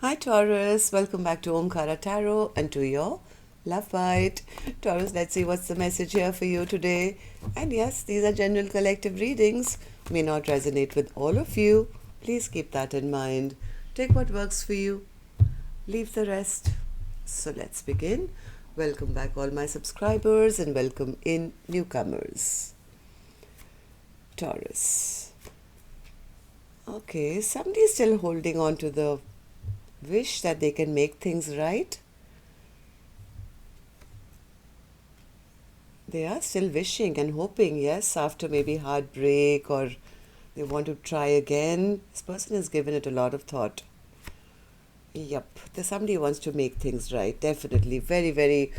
Hi Taurus, welcome back to Omkaratarot and to your love bite. Taurus, let's see what's the message here for you today. And yes, these are general collective readings, may not resonate with all of you. Please keep that in mind. Take what works for you, leave the rest. So let's begin. Welcome back all my subscribers and welcome in newcomers. Taurus. Okay, somebody's still holding on to the wish that they can make things right. They are still wishing and hoping, yes, after maybe heartbreak or they want to try again. This person has given it a lot of thought. Yep, there's somebody who wants to make things right, definitely. Very, very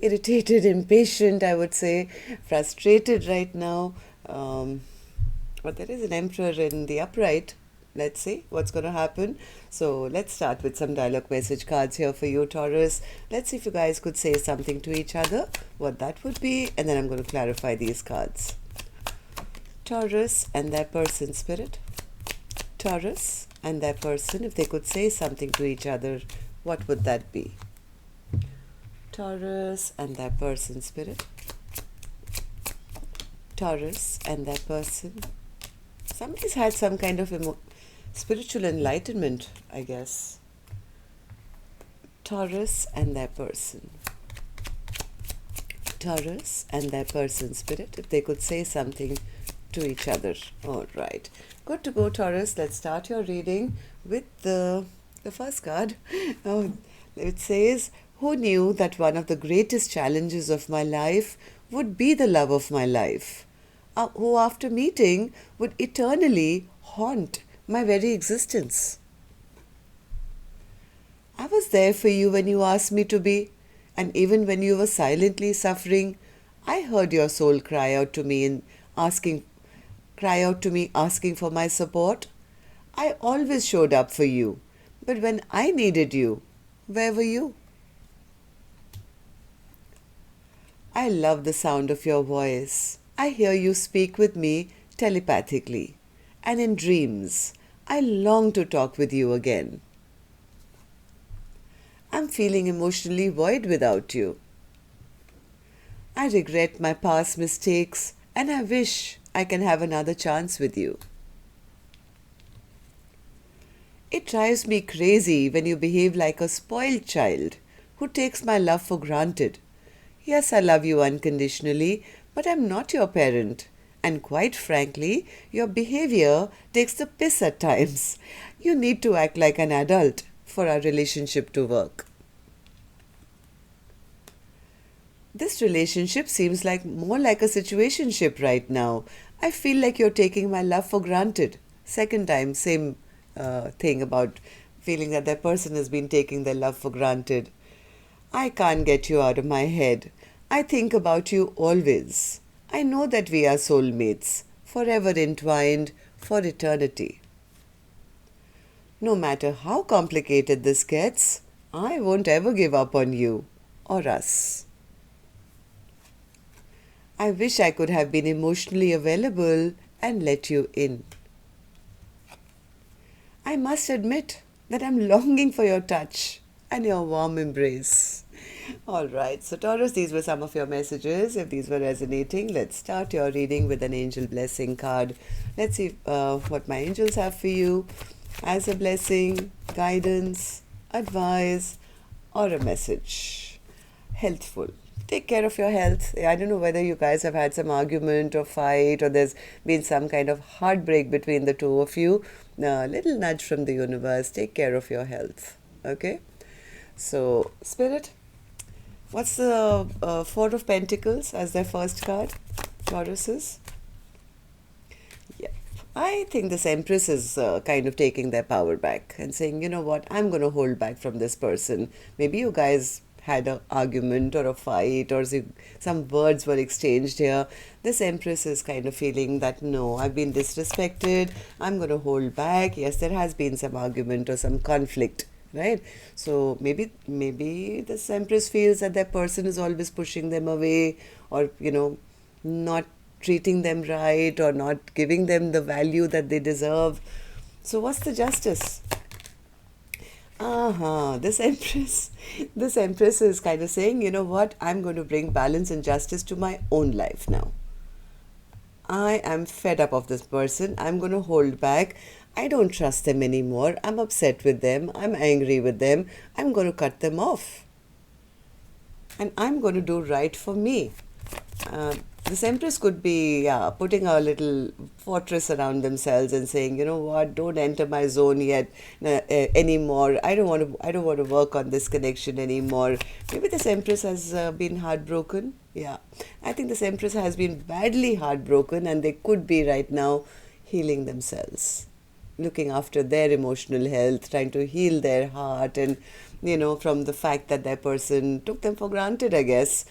irritated, impatient, I would say, frustrated right now. But there is an emperor in the upright. Let's see what's going to happen. So let's start with some dialogue message cards here for you, Taurus. Let's see if you guys could say something to each other, what that would be, and then I'm going to clarify these cards. Taurus and their person, spirit. Taurus and their person, if they could say something to each other, what would that be? Taurus and their person, spirit. Taurus and their person. Somebody's had some kind of spiritual enlightenment, I guess. Taurus and their person. Taurus and their person, spirit, if they could say something to each other. All right. Good to go, Taurus. Let's start your reading with the first card. It says, who knew that one of the greatest challenges of my life would be the love of my life? Who after meeting would eternally haunt my very existence. I was there for you when you asked me to be, and even when you were silently suffering, I heard your soul cry out to me asking for my support. I always showed up for you, but when I needed you, where were you? I love the sound of your voice. I hear you speak with me telepathically, and in dreams, I long to talk with you again. I'm feeling emotionally void without you. I regret my past mistakes, and I wish I can have another chance with you. It drives me crazy when you behave like a spoiled child who takes my love for granted. Yes, I love you unconditionally, but I'm not your parent. And quite frankly, your behavior takes the piss at times. You need to act like an adult for our relationship to work. This relationship seems more like a situationship right now. I feel like you're taking my love for granted. Second time, same thing about feeling that that person has been taking their love for granted. I can't get you out of my head. I think about you always. I know that we are soulmates, forever entwined for eternity. No matter how complicated this gets, I won't ever give up on you or us. I wish I could have been emotionally available and let you in. I must admit that I'm longing for your touch and your warm embrace. All right, so Taurus, these were some of your messages. If these were resonating, let's start your reading with an angel blessing card. Let's see what my angels have for you as a blessing, guidance, advice, or a message. Healthful. Take care of your health. I don't know whether you guys have had some argument or fight or there's been some kind of heartbreak between the two of you. A little nudge from the universe. Take care of your health. Okay? So, Spirit, what's the Four of Pentacles as their first card? Taurus's? Yeah. I think this Empress is kind of taking their power back and saying, you know what, I'm going to hold back from this person. Maybe you guys had an argument or a fight or some words were exchanged here. This Empress is kind of feeling that, no, I've been disrespected. I'm going to hold back. Yes, there has been some argument or some conflict. Right? So maybe this Empress feels that that person is always pushing them away or, not treating them right or not giving them the value that they deserve. So what's the justice? This Empress is kind of saying, you know what, I'm going to bring balance and justice to my own life now. I am fed up of this person. I'm going to hold back. I don't trust them anymore. I'm upset with them. I'm angry with them. I'm going to cut them off. And I'm going to do right for me. This Empress could be, yeah, putting a little fortress around themselves and saying, you know what, don't enter my zone yet anymore. I don't want to work on this connection anymore. Maybe this Empress has been heartbroken. Yeah, I think this Empress has been badly heartbroken, and they could be right now healing themselves, looking after their emotional health, trying to heal their heart, and from the fact that their person took them for granted, I guess.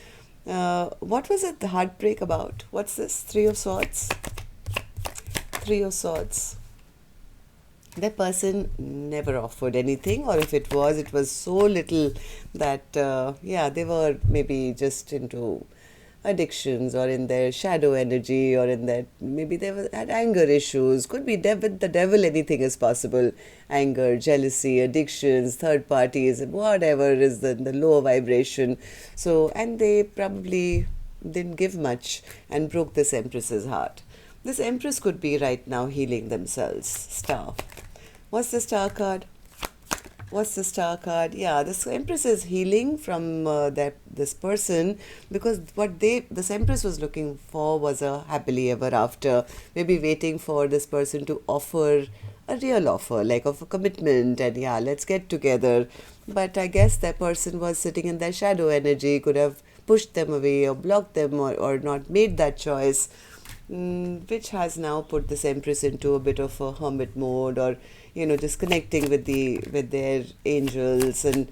What was it, the heartbreak about? What's this? Three of Swords? Three of Swords. That person never offered anything, or if it was so little that, they were maybe just into addictions or in their shadow energy, or in that maybe had anger issues. Could be with the devil, anything is possible. Anger, jealousy, addictions, third parties, whatever is the lower vibration. So, and they probably didn't give much and broke this Empress's heart. This Empress could be right now healing themselves. Star. What's the Star card? What's the Star card? Yeah, this Empress is healing from this person, because what this Empress was looking for was a happily ever after. Maybe waiting for this person to offer a real offer, like of a commitment, and yeah, let's get together. But I guess that person was sitting in their shadow energy, could have pushed them away or blocked them, or not made that choice, which has now put this Empress into a bit of a hermit mode, or just connecting with their angels, and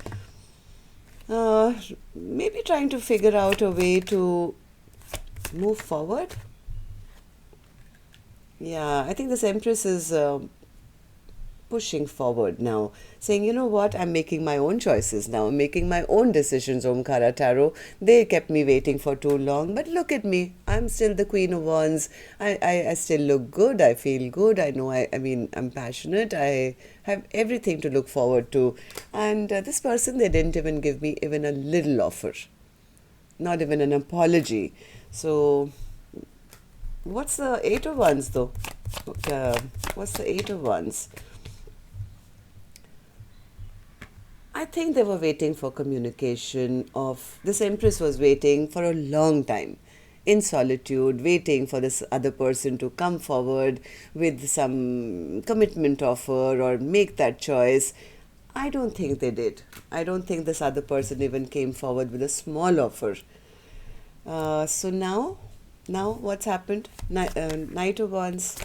maybe trying to figure out a way to move forward. Yeah, I think this Empress is pushing forward now, saying, you know what, I'm making my own choices now, I'm making my own decisions, Omkaratarot. They kept me waiting for too long, but look at me, I'm still the Queen of Wands. I still look good, I feel good, I know, I mean, I'm passionate, I have everything to look forward to. And this person, they didn't even give me even a little offer, not even an apology. So, what's the Eight of Wands though? What's the Eight of Wands? I think they were waiting for communication of, this Empress was waiting for a long time in solitude, waiting for this other person to come forward with some commitment offer or make that choice. I don't think they did. I don't think this other person even came forward with a small offer. So now what's happened? Knight of Wands.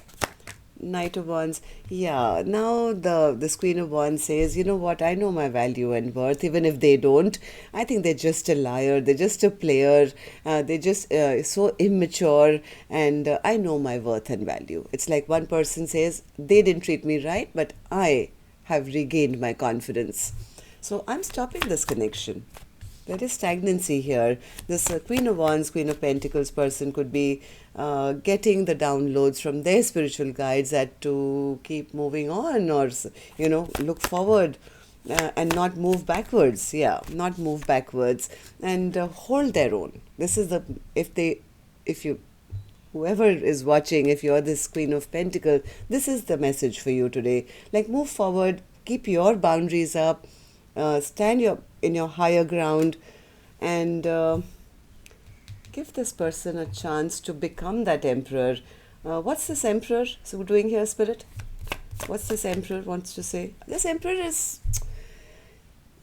Knight of Wands. Yeah, now this Queen of Wands says, you know what, I know my value and worth, even if they don't. I think they're just a liar, they're just a player, they're just so immature, and I know my worth and value. It's like one person says, they didn't treat me right, but I have regained my confidence. So I'm stopping this connection. There is stagnancy here. This Queen of Wands, Queen of Pentacles person could be getting the downloads from their spiritual guides that to keep moving on, or look forward and not move backwards. Yeah, not move backwards, and hold their own. This is whoever is watching, if you're this Queen of Pentacles, this is the message for you today. Like, move forward, keep your boundaries up, stand in your higher ground, and give this person a chance to become that emperor. What's this emperor so doing here, Spirit? What's this emperor wants to say? This emperor is,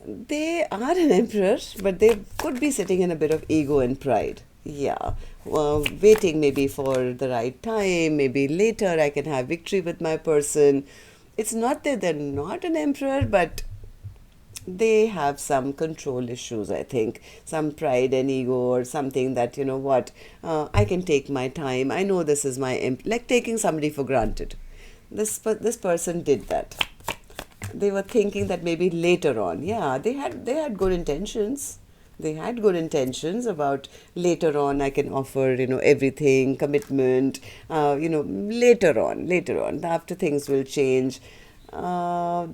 they are an emperor, but they could be sitting in a bit of ego and pride. Yeah, waiting maybe for the right time, maybe later I can have victory with my person. It's not that they're not an emperor, but they have some control issues, I think. Some pride and ego, or something that, you know what, I can take my time. I know this is my, like taking somebody for granted. This person did that. They were thinking that maybe later on, yeah, they had good intentions. They had good intentions about later on I can offer, everything, commitment, later on, after things will change.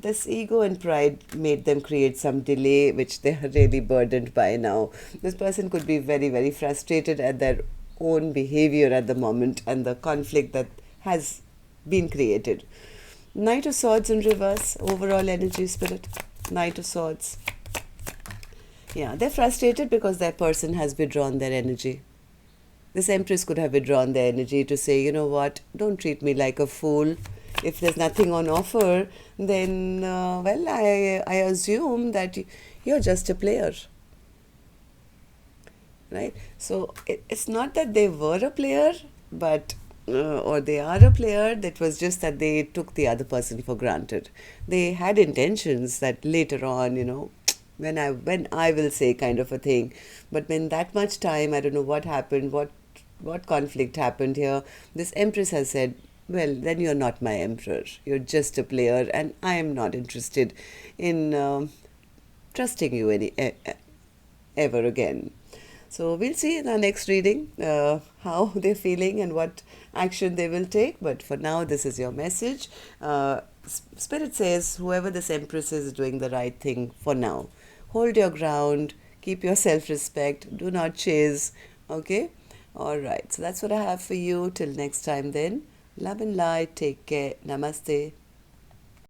This ego and pride made them create some delay, which they are really burdened by now. This person could be very, very frustrated at their own behavior at the moment and the conflict that has been created. Knight of Swords in reverse, overall energy spirit. Knight of Swords. Yeah, they're frustrated because their person has withdrawn their energy. This Empress could have withdrawn their energy to say, you know what, don't treat me like a fool. If there's nothing on offer, then, well, I assume that you're just a player. Right? So it's not that they were a player, but or they are a player. That was just that they took the other person for granted. They had intentions that later on, when I will say kind of a thing, but when that much time, I don't know what happened, what conflict happened here. This Empress has said, well, then you're not my emperor. You're just a player, and I am not interested in trusting you ever again. So we'll see in our next reading how they're feeling and what action they will take. But for now, this is your message. Spirit says whoever this Empress is doing the right thing for now. Hold your ground. Keep your self-respect. Do not chase. Okay? All right. So that's what I have for you. Till next time then. Love and light. Take care. Namaste.